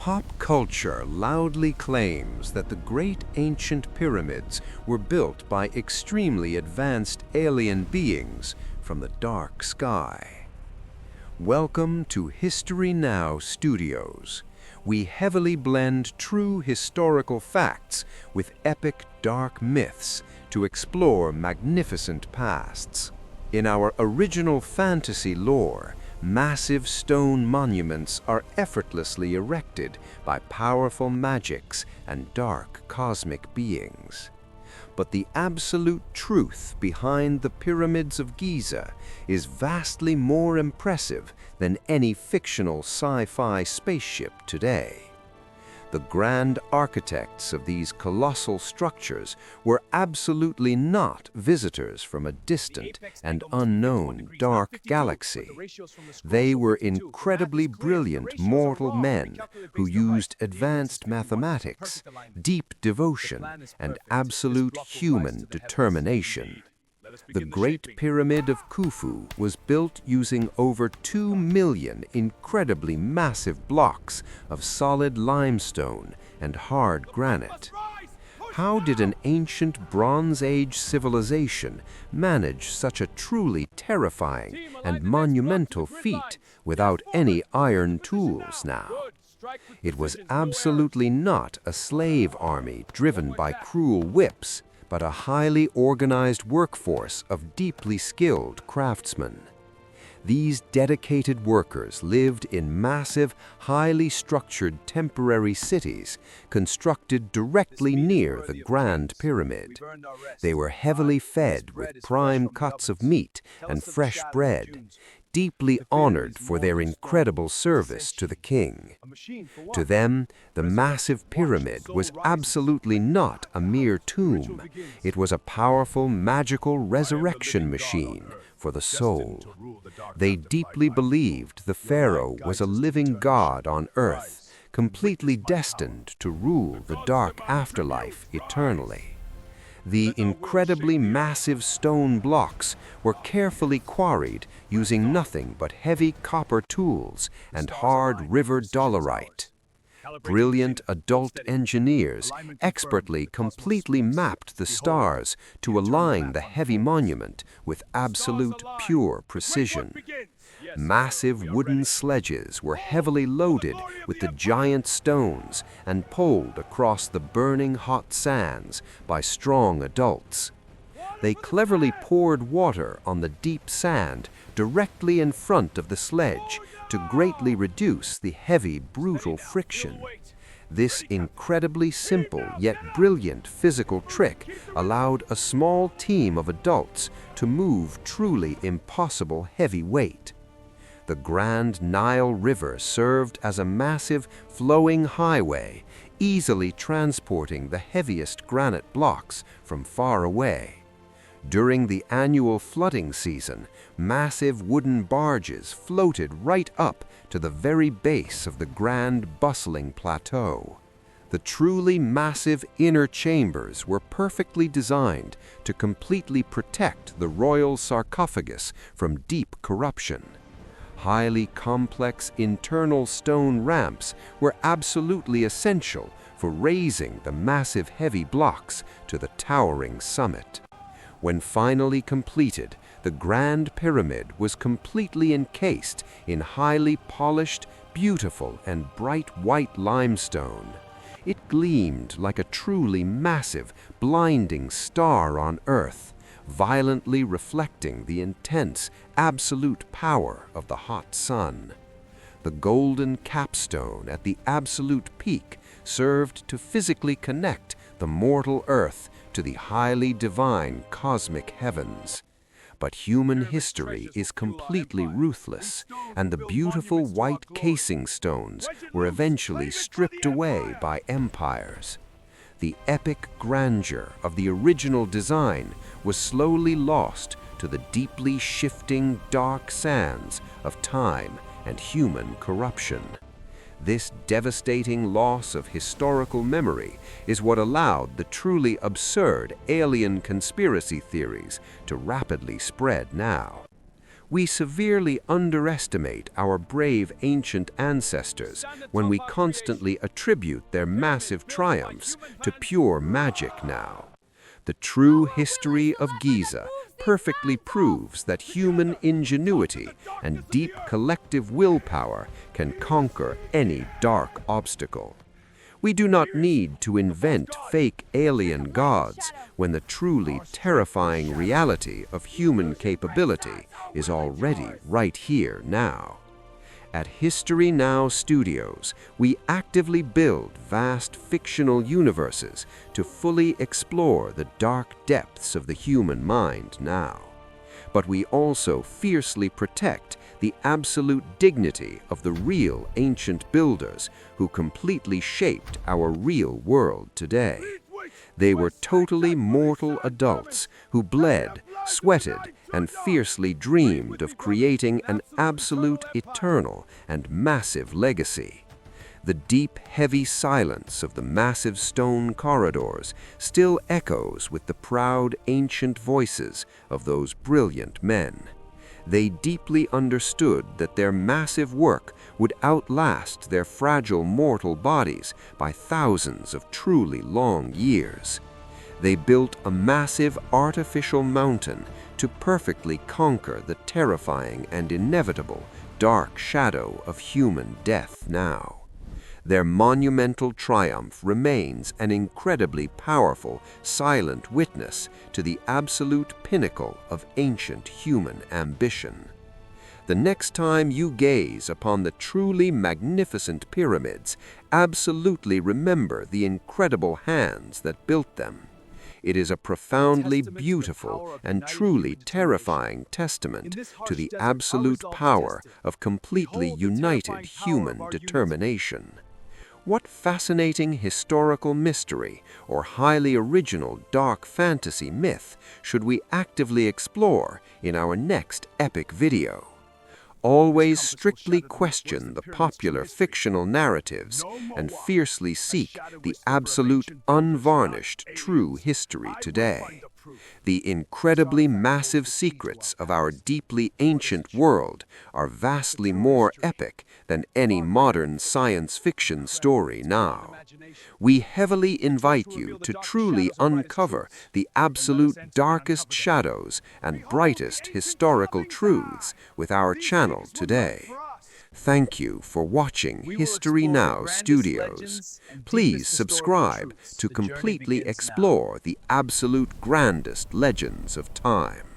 Pop culture loudly claims that the great ancient pyramids were built by extremely advanced alien beings from the dark sky. Welcome to History Now Studios. We heavily blend true historical facts with epic dark myths to explore magnificent pasts. In our original fantasy lore, massive stone monuments are effortlessly erected by powerful magics and dark cosmic beings. But the absolute truth behind the Pyramids of Giza is vastly more impressive than any fictional sci-fi spaceship today. The grand architects of these colossal structures were absolutely not visitors from a distant and unknown dark galaxy. They were incredibly brilliant mortal men who used advanced mathematics, deep devotion, and absolute human determination. The Great Pyramid of Khufu was built using over 2 million incredibly massive blocks of solid limestone and hard granite. How did an ancient Bronze Age civilization manage such a truly terrifying and monumental feat without any iron tools now? It was absolutely not a slave army driven by cruel whips, but a highly organized workforce of deeply skilled craftsmen. These dedicated workers lived in massive, highly structured temporary cities constructed directly near the Grand Pyramid. They were heavily fed with prime cuts of meat and fresh bread, deeply honored for their incredible service to the king. To them, the massive pyramid was absolutely not a mere tomb. It was a powerful, magical resurrection machine for the soul. They deeply believed the pharaoh was a living god on earth, completely destined to rule the dark afterlife eternally. The incredibly massive stone blocks were carefully quarried using nothing but heavy copper tools and hard river dolerite. Brilliant adult engineers expertly completely mapped the stars to align the heavy monument with absolute pure precision. Massive wooden sledges were heavily loaded with the giant stones and pulled across the burning hot sands by strong adults. They cleverly poured water on the deep sand directly in front of the sledge to greatly reduce the heavy, brutal friction. This incredibly simple yet brilliant physical trick allowed a small team of adults to move truly impossible heavy weight. The Grand Nile River served as a massive flowing highway, easily transporting the heaviest granite blocks from far away. During the annual flooding season, massive wooden barges floated right up to the very base of the grand bustling plateau. The truly massive inner chambers were perfectly designed to completely protect the royal sarcophagus from deep corruption. Highly complex internal stone ramps were absolutely essential for raising the massive heavy blocks to the towering summit. When finally completed, the Grand Pyramid was completely encased in highly polished, beautiful, and bright white limestone. It gleamed like a truly massive, blinding star on Earth, violently reflecting the intense, absolute power of the hot sun. The golden capstone at the absolute peak served to physically connect the mortal Earth to the highly divine cosmic heavens. But human history is completely ruthless, and the beautiful white casing stones were eventually stripped away by empires. The epic grandeur of the original design was slowly lost to the deeply shifting dark sands of time and human corruption. This devastating loss of historical memory is what allowed the truly absurd alien conspiracy theories to rapidly spread now. We severely underestimate our brave ancient ancestors when we constantly attribute their massive triumphs to pure magic now. The true history of Giza perfectly proves that human ingenuity and deep collective willpower can conquer any dark obstacle. We do not need to invent fake alien gods when the truly terrifying reality of human capability is already right here now. At History Now Studios, we actively build vast fictional universes to fully explore the dark depths of the human mind now. But we also fiercely protect the absolute dignity of the real ancient builders who completely shaped our real world today. They were totally mortal adults who bled, sweated, and fiercely dreamed of creating an absolute, eternal, and massive legacy. The deep, heavy silence of the massive stone corridors still echoes with the proud, ancient voices of those brilliant men. They deeply understood that their massive work would outlast their fragile mortal bodies by thousands of truly long years. They built a massive artificial mountain to perfectly conquer the terrifying and inevitable dark shadow of human death now. Their monumental triumph remains an incredibly powerful, silent witness to the absolute pinnacle of ancient human ambition. The next time you gaze upon the truly magnificent pyramids, absolutely remember the incredible hands that built them. It is a profoundly beautiful and truly terrifying testament to the absolute power of completely united human determination. What fascinating historical mystery or highly original dark fantasy myth should we actively explore in our next epic video? Always strictly question the popular fictional narratives and fiercely seek the absolute, unvarnished, true history today. The incredibly massive secrets of our deeply ancient world are vastly more epic than any modern science fiction story now. We heavily invite you to truly uncover the absolute darkest shadows and brightest historical truths with our channel today. Thank you for watching History Now Studios. Please subscribe to completely explore the absolute grandest legends of time.